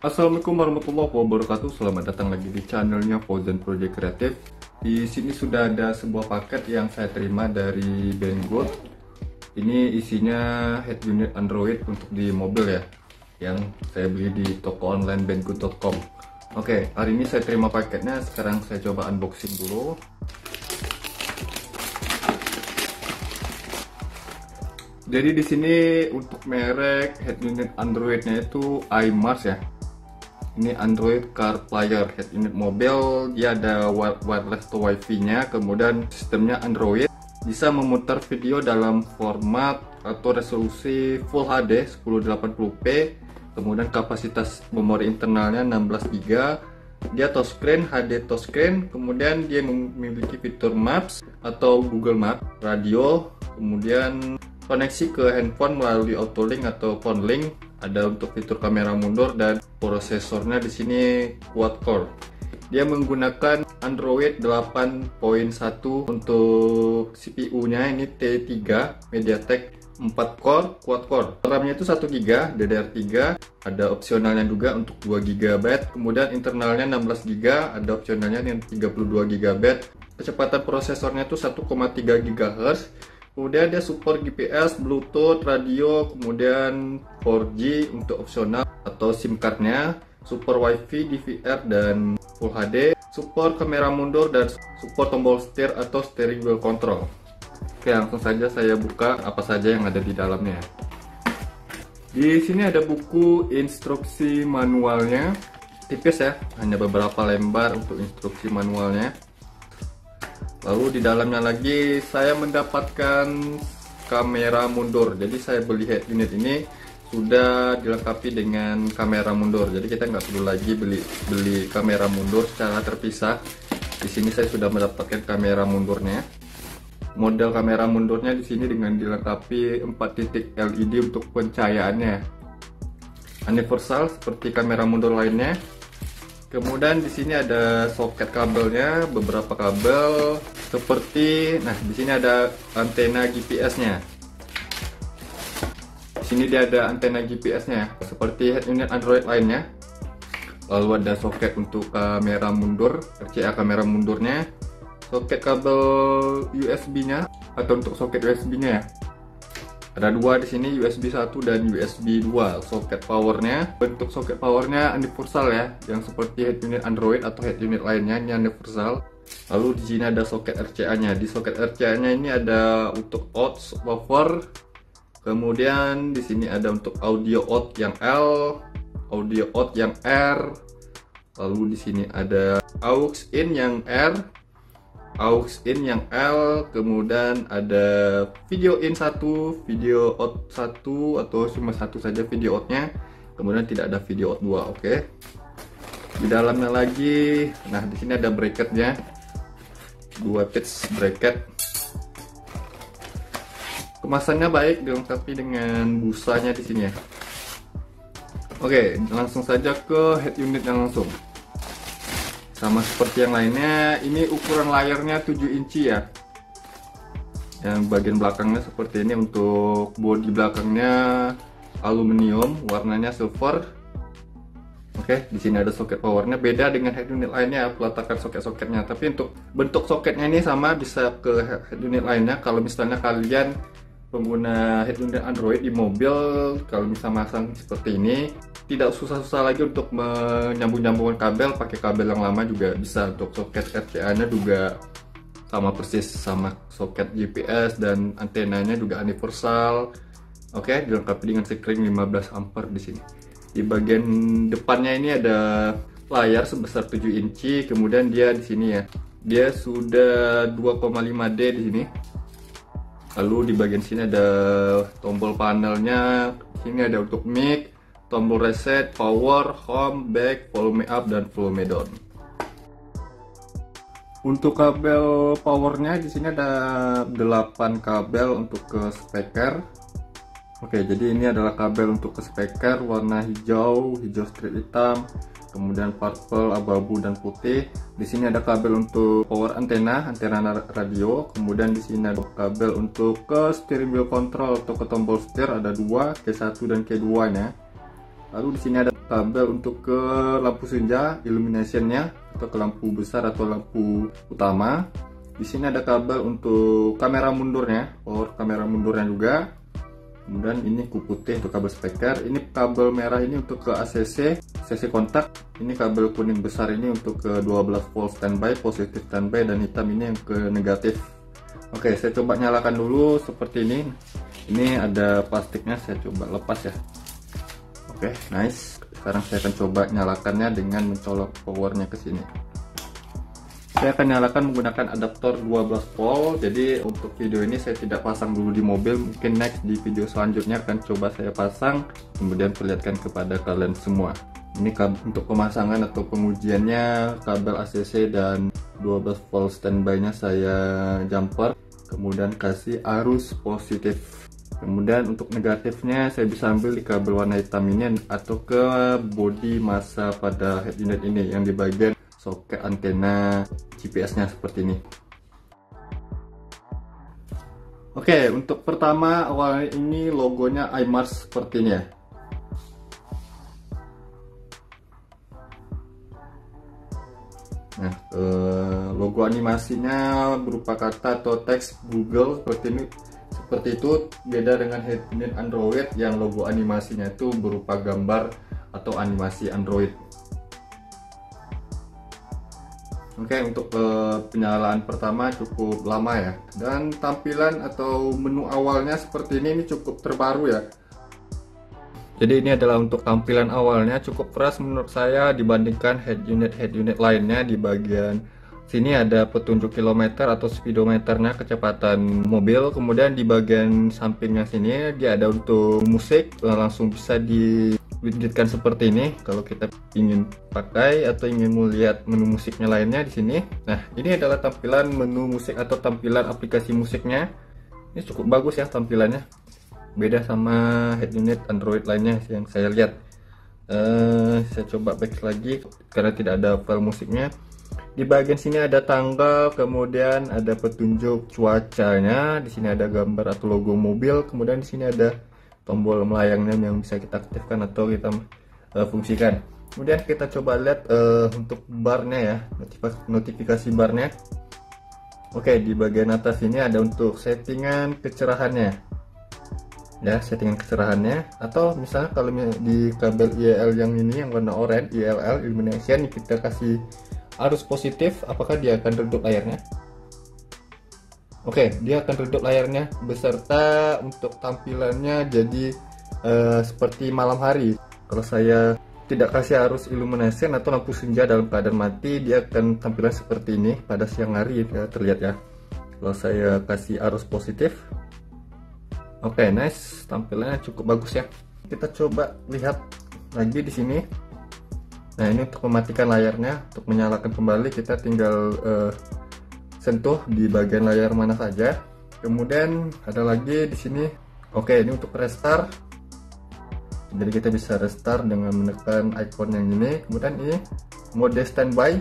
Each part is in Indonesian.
Assalamualaikum warahmatullahi wabarakatuh. Selamat datang lagi di channelnya Fauzan Project Kreatif. Di sini sudah ada sebuah paket yang saya terima dari Banggood. Ini isinya head unit Android untuk di mobil ya, yang saya beli di toko online banggood.com. Oke, hari ini saya terima paketnya. Sekarang saya coba unboxing dulu. Jadi di sini untuk merek head unit Androidnya itu iMars ya. Ini Android Car Player head unit mobil. Dia ada wireless to Wi-Fi nya, kemudian sistemnya Android, bisa memutar video dalam format atau resolusi Full HD 1080p. Kemudian kapasitas memori internalnya 16 GB. Dia touchscreen, HD touchscreen. Kemudian dia memiliki fitur Maps atau Google Maps, radio, kemudian koneksi ke handphone melalui Autolink atau PhoneLink. Ada untuk fitur kamera mundur, dan prosesornya di sini quad-core. Dia menggunakan Android 8.1 untuk CPU-nya ini T3 MediaTek 4 core quad-core. RAM-nya itu 1 GB DDR3, ada opsionalnya juga untuk 2 GB. Kemudian internalnya 16 GB, ada opsionalnya yang 32 GB. Kecepatan prosesornya itu 1,3 GHz. Kemudian dia support GPS, Bluetooth, radio, kemudian 4G untuk opsional atau SIM cardnya, support Wi-Fi, DVR dan Full HD, support kamera mundur, dan support tombol setir atau steering wheel control. Oke, langsung saja saya buka apa saja yang ada di dalamnya. Di sini ada buku instruksi manualnya, tipis ya, hanya beberapa lembar untuk instruksi manualnya. Lalu di dalamnya lagi saya mendapatkan kamera mundur. Jadi saya beli head unit ini sudah dilengkapi dengan kamera mundur. Jadi kita nggak perlu lagi beli kamera mundur secara terpisah. Di sini saya sudah mendapatkan kamera mundurnya. Model kamera mundurnya di sini dengan dilengkapi 4 titik LED untuk pencahayaannya. Universal seperti kamera mundur lainnya. Kemudian di sini ada soket kabelnya, beberapa kabel seperti, nah di sini ada antena GPS-nya. Di sini dia ada antena GPS-nya seperti head unit Android lainnya. Lalu ada soket untuk kamera mundur, RCA kamera mundurnya, soket kabel USB-nya atau untuk soket USB-nya ya. Ada dua di sini, USB 1 dan USB 2. Soket powernya, bentuk soket powernya universal ya, yang seperti head unit Android atau head unit lainnya, ini universal. Lalu di sini ada soket RCA-nya. Di soket RCA-nya ini ada untuk out, buffer. Kemudian di sini ada untuk audio out yang L, audio out yang R. Lalu di sini ada aux in yang R, aux in yang L, kemudian ada video in 1, video out 1 atau cuma satu saja video outnya, kemudian tidak ada video out 2. Oke. Di dalamnya lagi, nah di sini ada bracketnya, 2 pitch bracket. Kemasannya baik, dilengkapi dengan busanya di sini ya. Oke, langsung saja ke head unitnya langsung. Sama seperti yang lainnya, ini ukuran layarnya 7 inci ya. Yang bagian belakangnya seperti ini, untuk bodi belakangnya aluminium, warnanya silver. Oke, di sini ada soket powernya, beda dengan head unit lainnya peletakan soket-soketnya. Tapi untuk bentuk soketnya ini sama, bisa ke head unit lainnya. Kalau misalnya kalian pengguna head unit Android di mobil, kalau misalnya masang seperti ini, tidak susah-susah lagi untuk menyambung-nyambungkan kabel, pakai kabel yang lama juga bisa. Untuk soket RCA-nya juga sama persis, sama soket GPS, dan antenanya juga universal. Oke, dilengkapi dengan screen 15 ampere di sini. Di bagian depannya ini ada layar sebesar 7 inci, kemudian dia di sini ya. Dia sudah 2,5D di sini. Lalu di bagian sini ada tombol panelnya. Sini ada untuk mic, tombol reset, power, home, back, volume up, dan volume down. Untuk kabel powernya di sini ada 8 kabel untuk ke speaker. Oke, jadi ini adalah kabel untuk ke speaker warna hijau, hijau strip hitam, kemudian purple, abu-abu, dan putih. Di sini ada kabel untuk power antena radio. Kemudian di sini ada kabel untuk ke steering wheel control atau ke tombol setir, ada 2, K1 dan K2 nya. Lalu di sini ada kabel untuk ke lampu senja illuminationnya atau ke lampu besar atau lampu utama. Di sini ada kabel untuk kamera mundurnya, power kamera mundurnya juga. Kemudian ini kupu putih untuk kabel speaker. Ini kabel merah ini untuk ke ACC kontak. Ini kabel kuning besar ini untuk ke 12 volt standby, positif standby, dan hitam ini yang ke negatif. Oke, saya coba nyalakan dulu seperti ini. Ini ada plastiknya, saya coba lepas ya. Oke, nice. Sekarang saya akan coba nyalakannya dengan mencolok powernya ke sini. Saya akan nyalakan menggunakan adaptor 12 volt. Jadi untuk video ini saya tidak pasang dulu di mobil, mungkin next di video selanjutnya akan coba saya pasang, kemudian perlihatkan kepada kalian semua. Ini untuk pemasangan atau pengujiannya kabel ACC dan 12 volt standby nya saya jumper, kemudian kasih arus positif. Kemudian untuk negatifnya saya bisa ambil di kabel warna hitam ini atau ke bodi massa pada head unit ini yang di bagian soket antena GPS nya seperti ini. Oke, untuk pertama awalnya ini logonya iMars seperti ini ya. Nah, logo animasinya berupa kata atau teks Google seperti ini. Seperti itu, beda dengan head unit Android yang logo animasinya itu berupa gambar atau animasi Android. Oke, untuk penyalaan pertama cukup lama ya, dan tampilan atau menu awalnya seperti ini cukup terbaru ya. Jadi ini adalah untuk tampilan awalnya, cukup fresh menurut saya dibandingkan head unit lainnya. Di bagian sini ada petunjuk kilometer atau speedometernya, kecepatan mobil. Kemudian di bagian sampingnya sini dia ada untuk musik, langsung bisa diwujudkan seperti ini kalau kita ingin pakai atau ingin melihat menu musiknya lainnya di sini. Nah, ini adalah tampilan menu musik atau tampilan aplikasi musiknya. Ini cukup bagus ya tampilannya, beda sama head unit Android lainnya yang saya lihat. Saya coba back lagi karena tidak ada file musiknya. Di bagian sini ada tanggal, kemudian ada petunjuk cuacanya. Di sini ada gambar atau logo mobil. Kemudian di sini ada tombol melayangnya yang bisa kita aktifkan atau kita fungsikan. Kemudian kita coba lihat untuk barnya ya, notifikasi barnya. Oke, di bagian atas ini ada untuk settingan kecerahannya. Ya, settingan kecerahannya, atau misalnya kalau di kabel IEL yang ini yang warna oranye, ILL illumination, kita kasih arus positif, apakah dia akan redup layarnya? Oke, dia akan redup layarnya beserta untuk tampilannya jadi seperti malam hari. Kalau saya tidak kasih arus illumination atau lampu senja dalam keadaan mati, dia akan tampilan seperti ini pada siang hari ya, terlihat ya. Kalau saya kasih arus positif, oke, nice, tampilannya cukup bagus ya. Kita coba lihat lagi di sini. Nah, ini untuk mematikan layarnya. Untuk menyalakan kembali kita tinggal sentuh di bagian layar mana saja. Kemudian ada lagi di sini. Oke, ini untuk restart. Jadi kita bisa restart dengan menekan icon yang ini. Kemudian ini mode standby.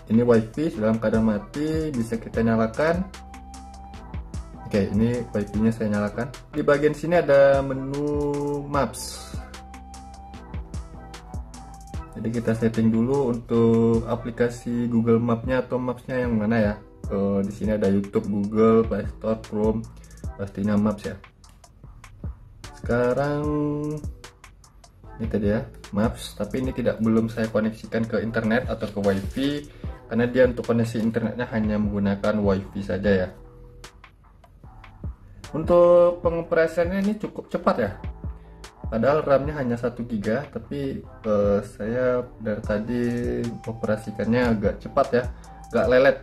Ini WiFi dalam keadaan mati, bisa kita nyalakan. Oke, ini WiFi-nya saya nyalakan. Di bagian sini ada menu Maps. Jadi kita setting dulu untuk aplikasi Google Map-nya atau Maps-nya yang mana ya. Di sini ada YouTube, Google, Play Store, Chrome, pastinya Maps ya. Sekarang ini tadi ya Maps, tapi ini belum saya koneksikan ke internet atau ke WiFi karena dia untuk koneksi internetnya hanya menggunakan WiFi saja ya. Untuk pengoperasiannya ini cukup cepat ya. Padahal RAM-nya hanya 1 GB, tapi saya dari tadi operasikannya agak cepat ya, agak lelet.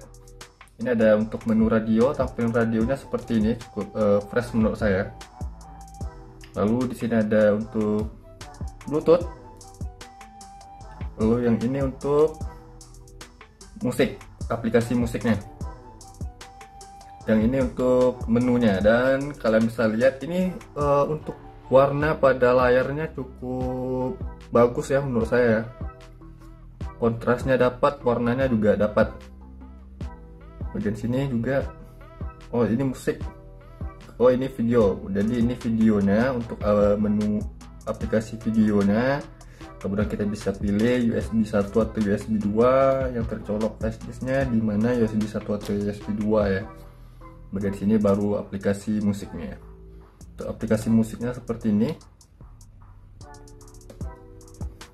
Ini ada untuk menu radio, tampilan radionya seperti ini, cukup fresh menurut saya. Lalu di sini ada untuk Bluetooth. Lalu yang ini untuk musik, aplikasi musiknya. Yang ini untuk menunya, dan kalian bisa lihat ini untuk warna pada layarnya cukup bagus ya menurut saya. Kontrasnya dapat, warnanya juga dapat. Bagian sini juga, oh ini musik, Oh, ini video. Jadi ini videonya untuk menu aplikasi videonya. Kemudian kita bisa pilih USB 1 atau USB 2 yang tercolok flash disknya di mana USB 1 atau USB 2 ya. Bagian sini baru aplikasi musiknya ya. Untuk aplikasi musiknya seperti ini.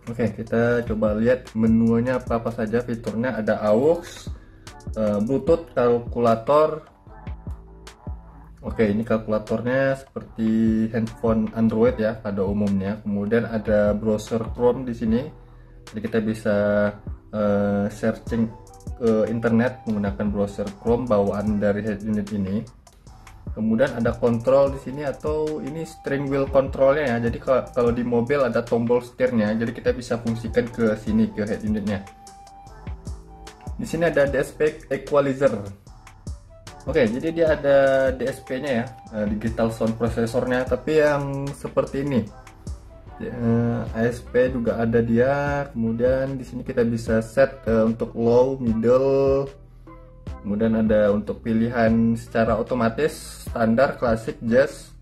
Oke, kita coba lihat menunya apa saja fiturnya. Ada AUX, Bluetooth, kalkulator. Oke, ini kalkulatornya seperti handphone Android ya pada umumnya. Kemudian ada browser Chrome di sini. Jadi kita bisa searching ke internet menggunakan browser Chrome bawaan dari head unit ini. Kemudian ada kontrol di sini atau ini steering wheel controlnya ya. Jadi kalau di mobil ada tombol setirnya, jadi kita bisa fungsikan ke sini ke head unitnya. Di sini ada DSP equalizer. Oke, jadi dia ada DSP-nya ya, digital sound processornya, tapi yang seperti ini. ASP juga ada dia. Kemudian di sini kita bisa set untuk low, middle. Kemudian ada untuk pilihan secara otomatis, standar, klasik, jazz.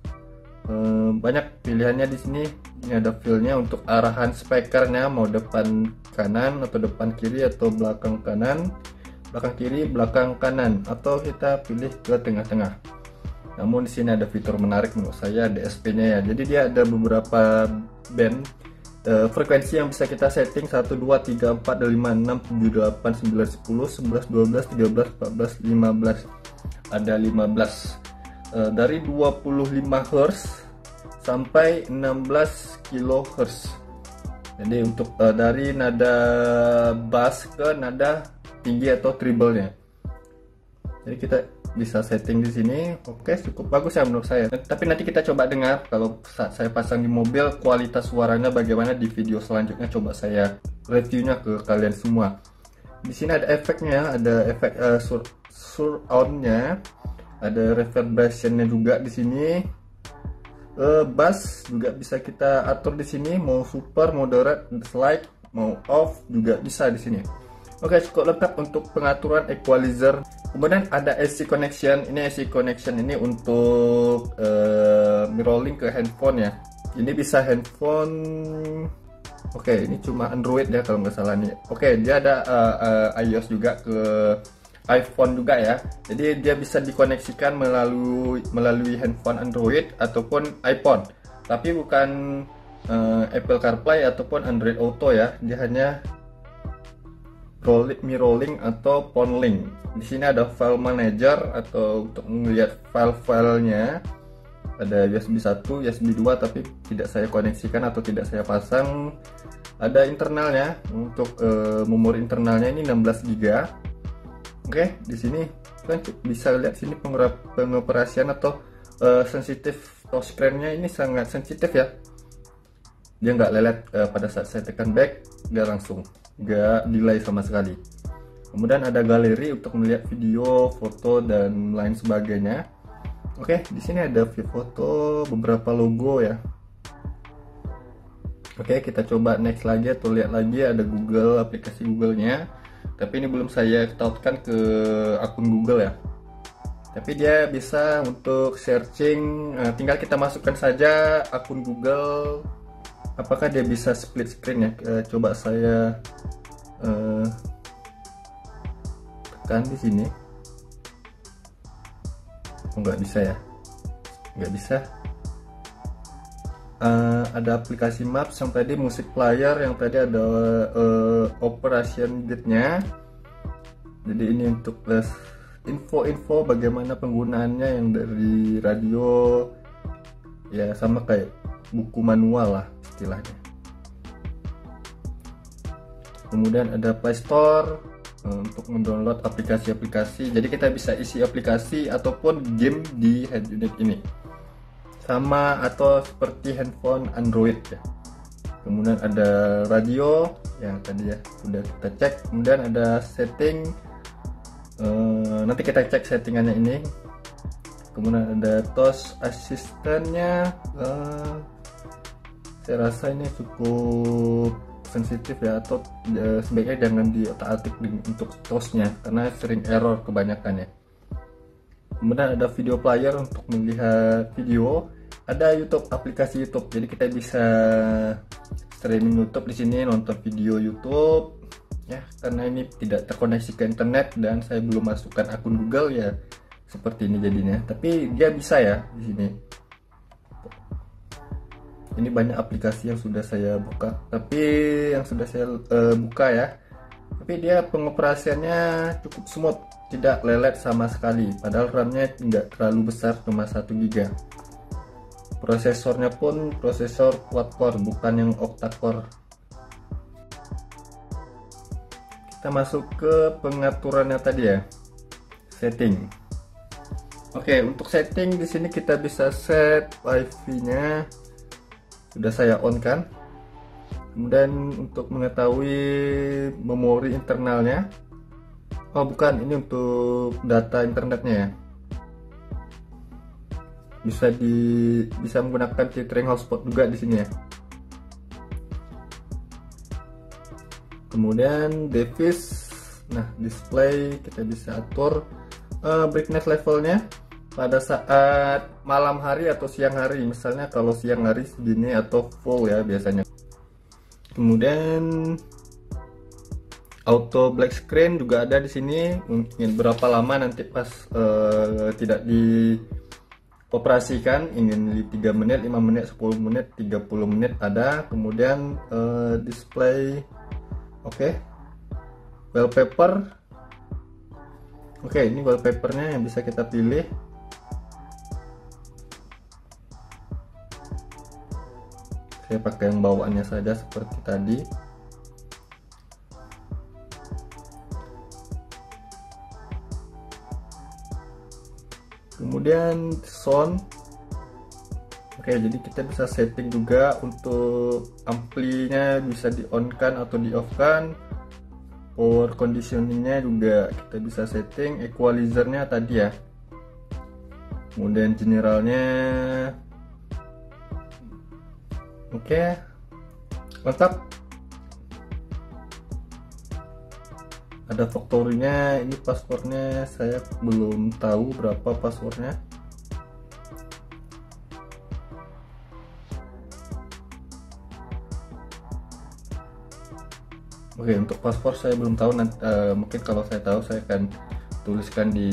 Banyak pilihannya di sini. Ini ada feel-nya untuk arahan speakernya, mau depan kanan atau depan kiri atau belakang kanan, belakang kiri, belakang kanan, atau kita pilih ke tengah-tengah. Namun di sini ada fitur menarik menurut saya, DSP-nya ya. Jadi dia ada beberapa band frekuensi yang bisa kita setting 1, 2, 3, 4, 5, 6, 7, 8, 9, 10, 11, 12, 13, 14, 15. Ada 15 dari 25 Hz sampai 16 kHz. Jadi untuk dari nada bass ke nada tinggi atau treble-nya. Jadi kita bisa setting di sini. Oke, cukup bagus ya menurut saya. Tapi nanti kita coba dengar kalau saat saya pasang di mobil, kualitas suaranya bagaimana di video selanjutnya, coba saya reviewnya ke kalian semua. Di sini ada efeknya, ada efek surround-nya, ada reverberation-nya juga di sini. Bass juga bisa kita atur di sini, mau super, moderate, slide, mau off juga bisa di sini. Oke, cukup lengkap untuk pengaturan equalizer. Kemudian ada AC connection. Ini AC connection ini untuk mirroring ke handphone ya. Ini bisa handphone. Oke, ini cuma Android ya kalau nggak salah nih. Oke, dia ada iOS juga ke iPhone juga ya. Jadi dia bisa dikoneksikan melalui handphone Android ataupun iPhone. Tapi bukan Apple CarPlay ataupun Android Auto ya. Dia hanya mirroring atau phone link. Di sini ada file manager atau untuk melihat file-filenya. Ada USB 1, USB 2 tapi tidak saya koneksikan atau tidak saya pasang. Ada internalnya untuk memori internalnya ini 16 GB. Oke, di sini kan bisa lihat sini pengoperasian atau sensitif touchscreen-nya ini sangat sensitif ya. Dia nggak lelet pada saat saya tekan back, dia langsung nggak delay sama sekali. Kemudian ada galeri untuk melihat video, foto dan lain sebagainya. Oke, di sini ada foto beberapa logo ya. Oke, kita coba next lagi atau lihat lagi, ada Google, aplikasi Google-nya. Tapi ini belum saya tautkan ke akun Google ya. Tapi dia bisa untuk searching, tinggal kita masukkan saja akun Google. Apakah dia bisa split screen ya? Coba saya tekan di sini. Oh, nggak bisa ya? Nggak bisa. Ada aplikasi Maps yang tadi, musik player yang tadi, ada operation guide-nya. Jadi ini untuk info-info bagaimana penggunaannya yang dari radio ya, sama kayak buku manual lah istilahnya. Kemudian ada Play Store untuk mendownload aplikasi-aplikasi. Jadi kita bisa isi aplikasi ataupun game di head unit ini, sama atau seperti handphone Android ya. Kemudian ada radio yang tadi ya sudah kita cek. Kemudian ada setting, nanti kita cek settingannya ini. Kemudian ada touch assistant-nya. Saya rasa ini cukup sensitif ya, atau sebaiknya jangan diotak-atik untuk touch-nya karena sering error kebanyakan ya. Kemudian ada video player untuk melihat video. Ada YouTube, aplikasi YouTube. Jadi kita bisa streaming YouTube di sini, nonton video YouTube. Ya, karena ini tidak terkoneksi ke internet dan saya belum masukkan akun Google ya, seperti ini jadinya. Tapi dia bisa ya di sini. Ini banyak aplikasi yang sudah saya buka, tapi yang sudah saya buka ya. Tapi dia pengoperasiannya cukup smooth, tidak lelet sama sekali. Padahal RAM-nya tidak terlalu besar, cuma 1 GB. Prosesornya pun prosesor quad core, bukan yang octa core. Kita masuk ke pengaturannya tadi ya, setting. Oke, untuk setting di sini kita bisa set Wi-Fi-nya. Sudah saya on kan. Kemudian untuk mengetahui memori internalnya, oh bukan, ini untuk data internetnya ya, bisa menggunakan tethering hotspot juga di sini ya. Kemudian device, nah display kita bisa atur brightness levelnya pada saat malam hari atau siang hari. Misalnya kalau siang hari segini atau full ya biasanya. Kemudian auto black screen juga ada di sini. Mungkin berapa lama nanti pas tidak dioperasikan, ingin 3 menit, 5 menit, 10 menit, 30 menit ada. Kemudian display, oke. Wallpaper, oke, ini wallpapernya yang bisa kita pilih. Saya pakai yang bawaannya saja seperti tadi. Kemudian sound, oke, jadi kita bisa setting juga untuk amplinya, bisa di on kan atau di off kan. Power conditioningnya juga kita bisa setting. Equalizernya tadi ya. Kemudian generalnya, oke, lengkap. Ada factory-nya. Ini passwordnya saya belum tahu berapa passwordnya. Oke, untuk password saya belum tahu. Nanti, mungkin kalau saya tahu saya akan tuliskan di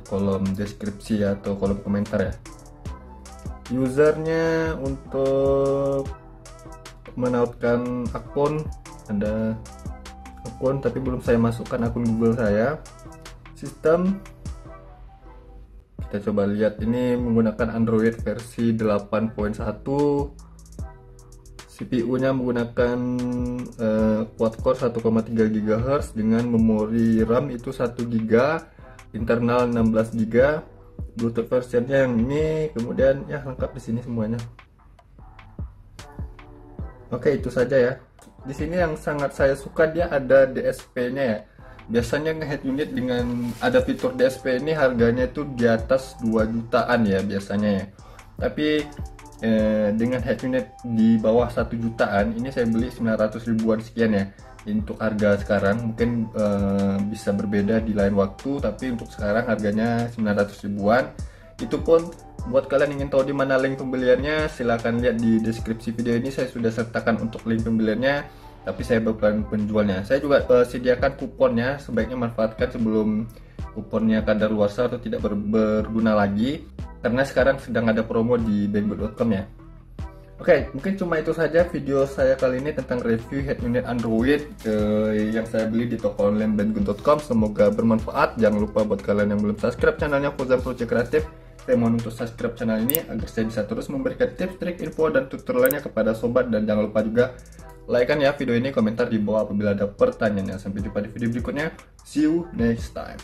kolom deskripsi atau kolom komentar ya. Usernya untuk menautkan akun, ada akun tapi belum saya masukkan akun Google saya. Sistem, kita coba lihat, ini menggunakan Android versi 8.1. CPU nya menggunakan quad core 1,3 GHz dengan memori RAM itu 1 GB, internal 16 GB. Bluetooth versionnya yang ini. Kemudian ya lengkap di sini semuanya. Oke, itu saja ya. Di sini yang sangat saya suka, dia ada DSP-nya ya. Biasanya nge-head unit dengan ada fitur DSP ini harganya itu di atas 2 jutaan ya biasanya ya. Tapi dengan head unit di bawah 1 jutaan, ini saya beli 900 ribuan sekian ya. Untuk harga sekarang mungkin bisa berbeda di lain waktu, tapi untuk sekarang harganya 900 ribuan. Itu pun buat kalian ingin tahu di mana link pembeliannya, silahkan lihat di deskripsi video ini. Saya sudah sertakan untuk link pembeliannya, tapi saya bukan penjualnya. Saya juga sediakan kuponnya, sebaiknya manfaatkan sebelum kuponnya kadaluarsa atau tidak berguna lagi, karena sekarang sedang ada promo di banggood.com ya. Oke, mungkin cuma itu saja video saya kali ini tentang review head unit Android yang saya beli di toko online banggood.com. Semoga bermanfaat. Jangan lupa buat kalian yang belum subscribe channelnya Fauzan Project Kreatif, saya mohon untuk subscribe channel ini agar saya bisa terus memberikan tips, trik, info, dan tutorial lainnya kepada sobat. Dan jangan lupa juga like kan ya video ini, komentar di bawah apabila ada pertanyaan. Sampai jumpa di video berikutnya. See you next time.